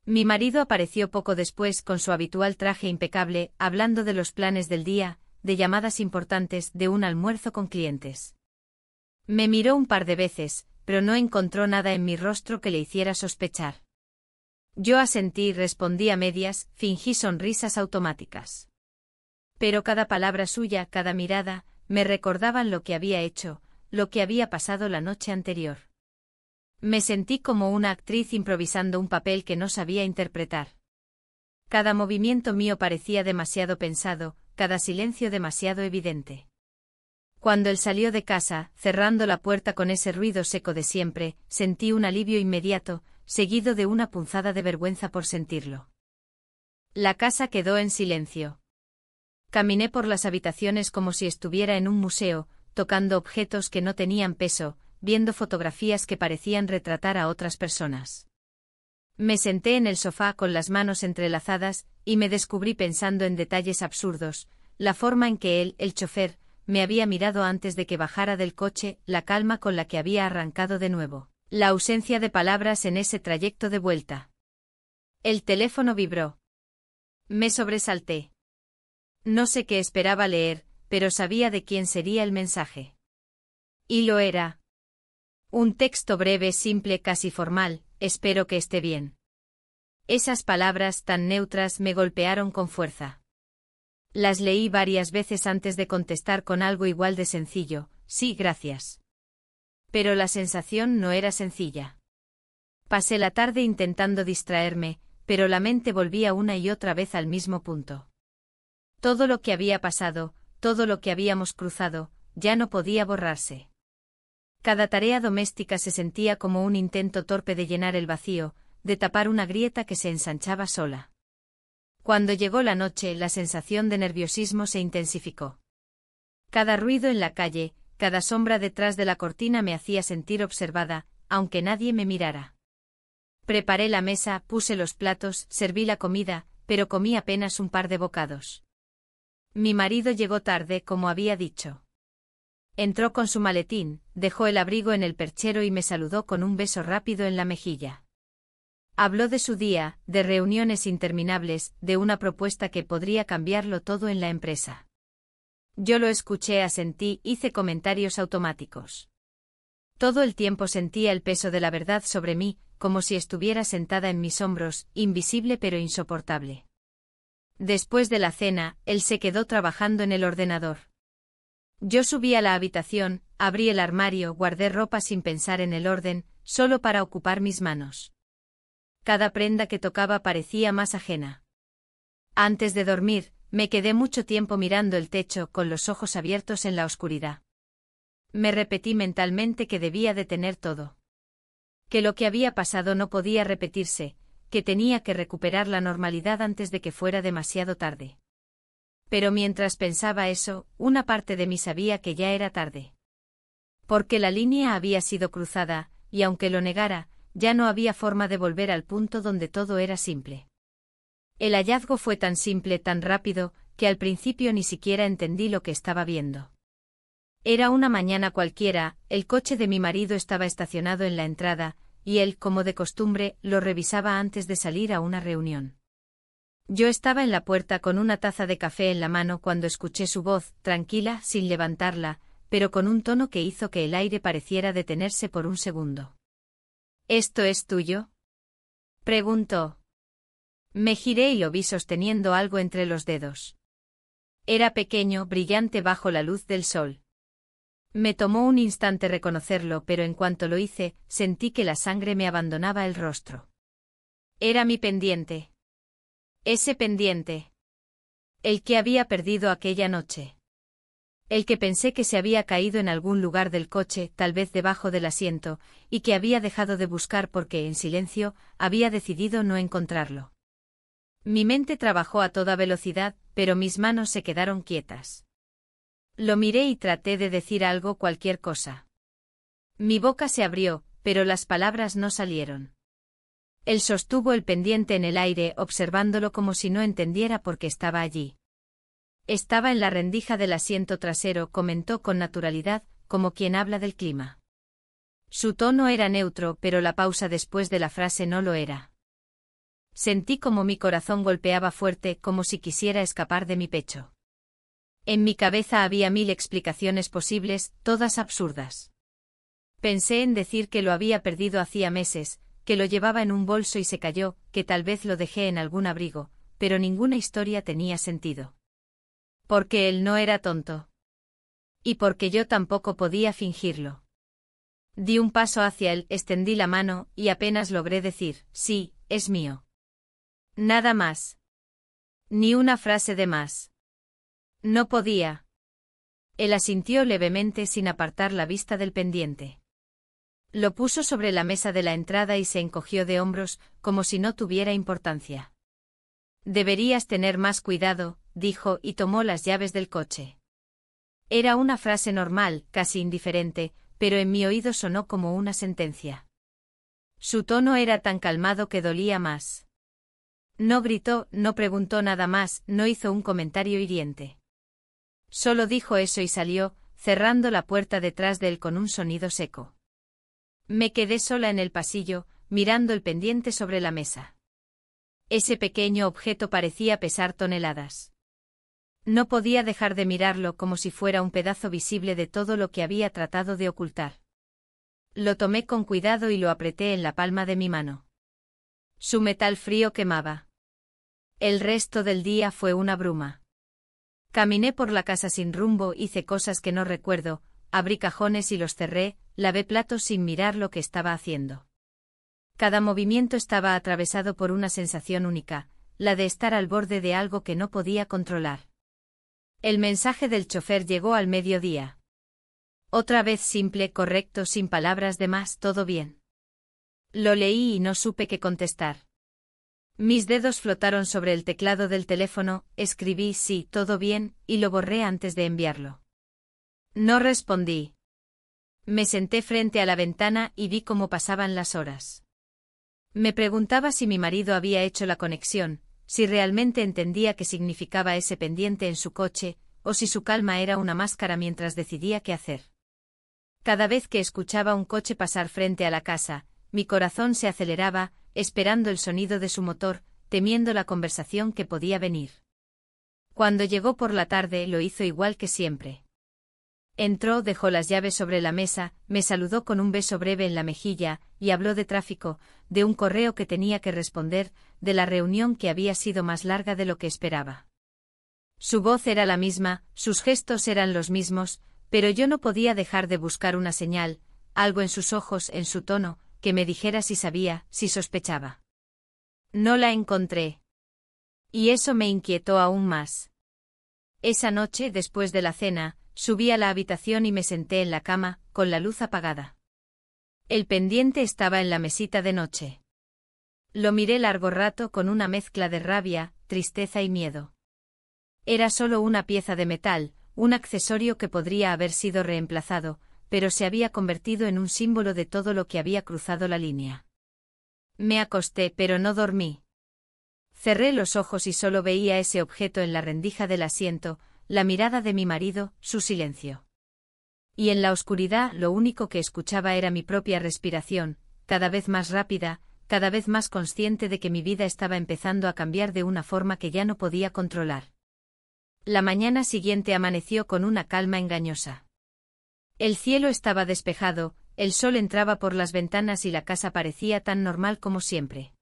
Mi marido apareció poco después con su habitual traje impecable, hablando de los planes del día, de llamadas importantes, de un almuerzo con clientes. Me miró un par de veces, pero no encontró nada en mi rostro que le hiciera sospechar. Yo asentí y respondí a medias, fingí sonrisas automáticas. Pero cada palabra suya, cada mirada, me recordaban lo que había hecho, lo que había pasado la noche anterior. Me sentí como una actriz improvisando un papel que no sabía interpretar. Cada movimiento mío parecía demasiado pensado, cada silencio demasiado evidente. Cuando él salió de casa, cerrando la puerta con ese ruido seco de siempre, sentí un alivio inmediato, seguido de una punzada de vergüenza por sentirlo. La casa quedó en silencio. Caminé por las habitaciones como si estuviera en un museo, tocando objetos que no tenían peso, viendo fotografías que parecían retratar a otras personas. Me senté en el sofá con las manos entrelazadas, y me descubrí pensando en detalles absurdos, la forma en que él, el chofer, me había mirado antes de que bajara del coche, la calma con la que había arrancado de nuevo, la ausencia de palabras en ese trayecto de vuelta. El teléfono vibró. Me sobresalté. No sé qué esperaba leer, pero sabía de quién sería el mensaje. Y lo era. Un texto breve, simple, casi formal: espero que esté bien. Esas palabras tan neutras me golpearon con fuerza. Las leí varias veces antes de contestar con algo igual de sencillo: sí, gracias. Pero la sensación no era sencilla. Pasé la tarde intentando distraerme, pero la mente volvía una y otra vez al mismo punto. Todo lo que había pasado, todo lo que habíamos cruzado, ya no podía borrarse. Cada tarea doméstica se sentía como un intento torpe de llenar el vacío, de tapar una grieta que se ensanchaba sola. Cuando llegó la noche, la sensación de nerviosismo se intensificó. Cada ruido en la calle, cada sombra detrás de la cortina me hacía sentir observada, aunque nadie me mirara. Preparé la mesa, puse los platos, serví la comida, pero comí apenas un par de bocados. Mi marido llegó tarde, como había dicho. Entró con su maletín, dejó el abrigo en el perchero y me saludó con un beso rápido en la mejilla. Habló de su día, de reuniones interminables, de una propuesta que podría cambiarlo todo en la empresa. Yo lo escuché, asentí, hice comentarios automáticos. Todo el tiempo sentía el peso de la verdad sobre mí, como si estuviera sentada en mis hombros, invisible pero insoportable. Después de la cena, él se quedó trabajando en el ordenador. Yo subí a la habitación, abrí el armario, guardé ropa sin pensar en el orden, solo para ocupar mis manos. Cada prenda que tocaba parecía más ajena. Antes de dormir, me quedé mucho tiempo mirando el techo con los ojos abiertos en la oscuridad. Me repetí mentalmente que debía detener todo. Que lo que había pasado no podía repetirse, que tenía que recuperar la normalidad antes de que fuera demasiado tarde. Pero mientras pensaba eso, una parte de mí sabía que ya era tarde. Porque la línea había sido cruzada, y aunque lo negara, ya no había forma de volver al punto donde todo era simple. El hallazgo fue tan simple, tan rápido, que al principio ni siquiera entendí lo que estaba viendo. Era una mañana cualquiera, el coche de mi marido estaba estacionado en la entrada, y él, como de costumbre, lo revisaba antes de salir a una reunión. Yo estaba en la puerta con una taza de café en la mano cuando escuché su voz, tranquila, sin levantarla, pero con un tono que hizo que el aire pareciera detenerse por un segundo. ¿Esto es tuyo?, preguntó. Me giré y lo vi sosteniendo algo entre los dedos. Era pequeño, brillante bajo la luz del sol. Me tomó un instante reconocerlo, pero en cuanto lo hice, sentí que la sangre me abandonaba el rostro. Era mi pendiente. Ese pendiente. El que había perdido aquella noche. El que pensé que se había caído en algún lugar del coche, tal vez debajo del asiento, y que había dejado de buscar porque, en silencio, había decidido no encontrarlo. Mi mente trabajó a toda velocidad, pero mis manos se quedaron quietas. Lo miré y traté de decir algo, cualquier cosa. Mi boca se abrió, pero las palabras no salieron. Él sostuvo el pendiente en el aire, observándolo como si no entendiera por qué estaba allí. Estaba en la rendija del asiento trasero, comentó con naturalidad, como quien habla del clima. Su tono era neutro, pero la pausa después de la frase no lo era. Sentí como mi corazón golpeaba fuerte, como si quisiera escapar de mi pecho. En mi cabeza había 1000 explicaciones posibles, todas absurdas. Pensé en decir que lo había perdido hacía meses, que lo llevaba en un bolso y se cayó, que tal vez lo dejé en algún abrigo, pero ninguna historia tenía sentido. Porque él no era tonto. Y porque yo tampoco podía fingirlo. Di un paso hacia él, extendí la mano, y apenas logré decir, sí, es mío. Nada más. Ni una frase de más. No podía. Él asintió levemente sin apartar la vista del pendiente. Lo puso sobre la mesa de la entrada y se encogió de hombros, como si no tuviera importancia. Deberías tener más cuidado, dijo, y tomó las llaves del coche. Era una frase normal, casi indiferente, pero en mi oído sonó como una sentencia. Su tono era tan calmado que dolía más. No gritó, no preguntó nada más, no hizo un comentario hiriente. Solo dijo eso y salió, cerrando la puerta detrás de él con un sonido seco. Me quedé sola en el pasillo, mirando el pendiente sobre la mesa. Ese pequeño objeto parecía pesar toneladas. No podía dejar de mirarlo como si fuera un pedazo visible de todo lo que había tratado de ocultar. Lo tomé con cuidado y lo apreté en la palma de mi mano. Su metal frío quemaba. El resto del día fue una bruma. Caminé por la casa sin rumbo, hice cosas que no recuerdo, abrí cajones y los cerré, lavé platos sin mirar lo que estaba haciendo. Cada movimiento estaba atravesado por una sensación única, la de estar al borde de algo que no podía controlar. El mensaje del chofer llegó al mediodía. Otra vez simple, correcto, sin palabras de más, todo bien. Lo leí y no supe qué contestar. Mis dedos flotaron sobre el teclado del teléfono, escribí sí, todo bien, y lo borré antes de enviarlo. No respondí. Me senté frente a la ventana y vi cómo pasaban las horas. Me preguntaba si mi marido había hecho la conexión, si realmente entendía qué significaba ese pendiente en su coche, o si su calma era una máscara mientras decidía qué hacer. Cada vez que escuchaba un coche pasar frente a la casa, mi corazón se aceleraba, esperando el sonido de su motor, temiendo la conversación que podía venir. Cuando llegó por la tarde lo hizo igual que siempre. Entró, dejó las llaves sobre la mesa, me saludó con un beso breve en la mejilla, y habló de tráfico, de un correo que tenía que responder, de la reunión que había sido más larga de lo que esperaba. Su voz era la misma, sus gestos eran los mismos, Pero yo no podía dejar de buscar una señal, algo en sus ojos, en su tono, que me dijera si sabía, si sospechaba. No la encontré. Y eso me inquietó aún más. Esa noche, después de la cena, subí a la habitación y me senté en la cama, con la luz apagada. El pendiente estaba en la mesita de noche. Lo miré largo rato con una mezcla de rabia, tristeza y miedo. Era solo una pieza de metal, un accesorio que podría haber sido reemplazado, pero se había convertido en un símbolo de todo lo que había cruzado la línea. Me acosté, pero no dormí. Cerré los ojos y solo veía ese objeto en la rendija del asiento, la mirada de mi marido, su silencio. Y en la oscuridad lo único que escuchaba era mi propia respiración, cada vez más rápida, cada vez más consciente de que mi vida estaba empezando a cambiar de una forma que ya no podía controlar. La mañana siguiente amaneció con una calma engañosa. El cielo estaba despejado, el sol entraba por las ventanas y la casa parecía tan normal como siempre.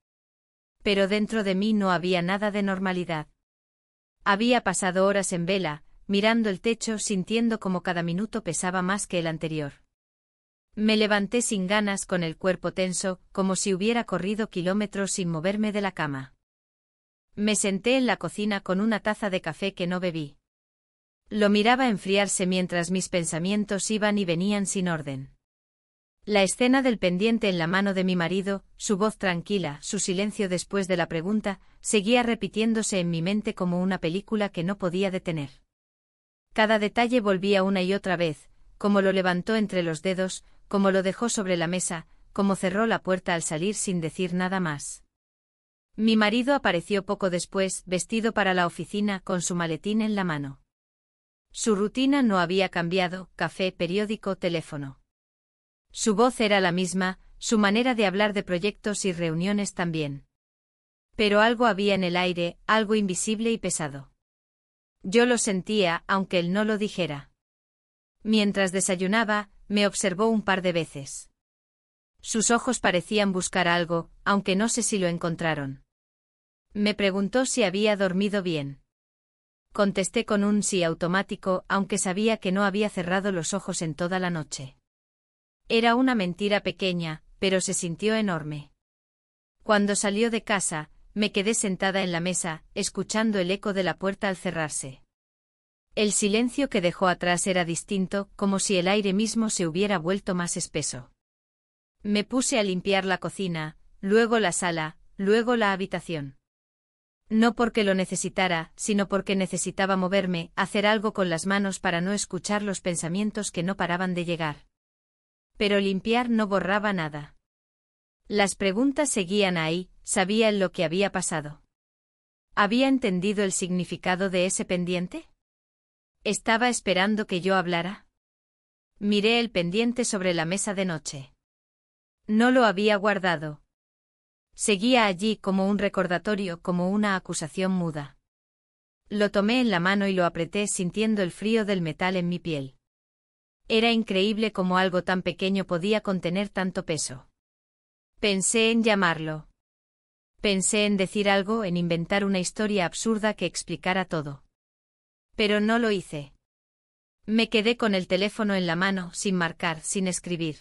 Pero dentro de mí no había nada de normalidad. Había pasado horas en vela, mirando el techo, sintiendo como cada minuto pesaba más que el anterior. Me levanté sin ganas, con el cuerpo tenso, como si hubiera corrido kilómetros sin moverme de la cama. Me senté en la cocina con una taza de café que no bebí. Lo miraba enfriarse mientras mis pensamientos iban y venían sin orden. La escena del pendiente en la mano de mi marido, su voz tranquila, su silencio después de la pregunta, seguía repitiéndose en mi mente como una película que no podía detener. Cada detalle volvía una y otra vez, cómo lo levantó entre los dedos, cómo lo dejó sobre la mesa, cómo cerró la puerta al salir sin decir nada más. Mi marido apareció poco después, vestido para la oficina, con su maletín en la mano. Su rutina no había cambiado: café, periódico, teléfono. Su voz era la misma, su manera de hablar de proyectos y reuniones también. Pero algo había en el aire, algo invisible y pesado. Yo lo sentía, aunque él no lo dijera. Mientras desayunaba, me observó un par de veces. Sus ojos parecían buscar algo, aunque no sé si lo encontraron. Me preguntó si había dormido bien. Contesté con un sí automático, aunque sabía que no había cerrado los ojos en toda la noche. Era una mentira pequeña, pero se sintió enorme. Cuando salió de casa, me quedé sentada en la mesa, escuchando el eco de la puerta al cerrarse. El silencio que dejó atrás era distinto, como si el aire mismo se hubiera vuelto más espeso. Me puse a limpiar la cocina, luego la sala, luego la habitación. No porque lo necesitara, sino porque necesitaba moverme, hacer algo con las manos para no escuchar los pensamientos que no paraban de llegar. Pero limpiar no borraba nada. Las preguntas seguían ahí. ¿Sabía él lo que había pasado? ¿Había entendido el significado de ese pendiente? ¿Estaba esperando que yo hablara? Miré el pendiente sobre la mesa de noche. No lo había guardado. Seguía allí como un recordatorio, como una acusación muda. Lo tomé en la mano y lo apreté, sintiendo el frío del metal en mi piel. Era increíble cómo algo tan pequeño podía contener tanto peso. Pensé en llamarlo. Pensé en decir algo, en inventar una historia absurda que explicara todo. Pero no lo hice. Me quedé con el teléfono en la mano, sin marcar, sin escribir.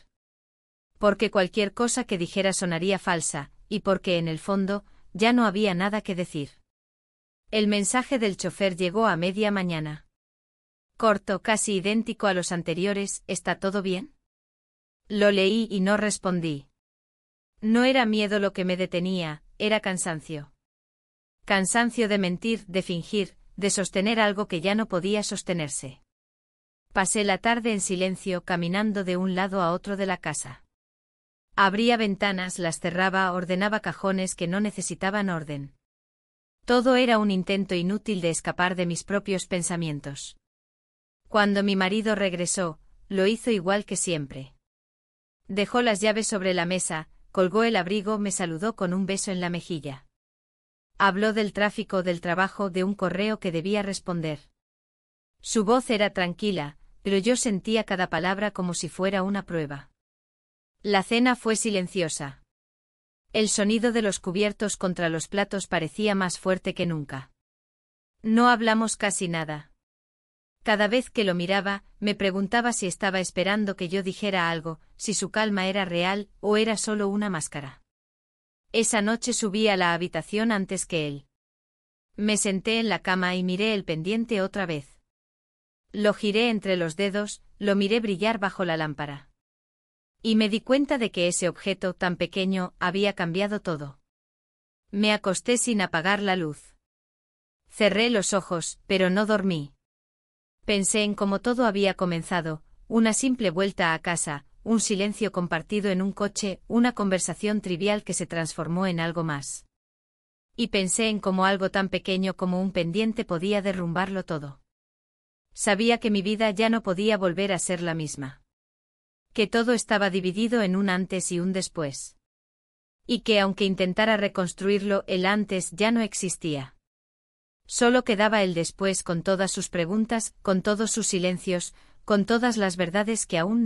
Porque cualquier cosa que dijera sonaría falsa, y porque en el fondo, ya no había nada que decir. El mensaje del chofer llegó a media mañana. Corto, casi idéntico a los anteriores: ¿está todo bien? Lo leí y no respondí. No era miedo lo que me detenía, era cansancio. Cansancio de mentir, de fingir, de sostener algo que ya no podía sostenerse. Pasé la tarde en silencio, caminando de un lado a otro de la casa. Abría ventanas, las cerraba, ordenaba cajones que no necesitaban orden. Todo era un intento inútil de escapar de mis propios pensamientos. Cuando mi marido regresó, lo hizo igual que siempre. Dejó las llaves sobre la mesa, colgó el abrigo, me saludó con un beso en la mejilla. Habló del tráfico, del trabajo, de un correo que debía responder. Su voz era tranquila, pero yo sentía cada palabra como si fuera una prueba. La cena fue silenciosa. El sonido de los cubiertos contra los platos parecía más fuerte que nunca. No hablamos casi nada. Cada vez que lo miraba, me preguntaba si estaba esperando que yo dijera algo, si su calma era real o era solo una máscara. Esa noche subí a la habitación antes que él. Me senté en la cama y miré el pendiente otra vez. Lo giré entre los dedos, lo miré brillar bajo la lámpara. Y me di cuenta de que ese objeto tan pequeño había cambiado todo. Me acosté sin apagar la luz. Cerré los ojos, pero no dormí. Pensé en cómo todo había comenzado, una simple vuelta a casa, un silencio compartido en un coche, una conversación trivial que se transformó en algo más. Y pensé en cómo algo tan pequeño como un pendiente podía derrumbarlo todo. Sabía que mi vida ya no podía volver a ser la misma. Que todo estaba dividido en un antes y un después. Y que aunque intentara reconstruirlo, el antes ya no existía. Solo quedaba el después con todas sus preguntas, con todos sus silencios, con todas las verdades que aún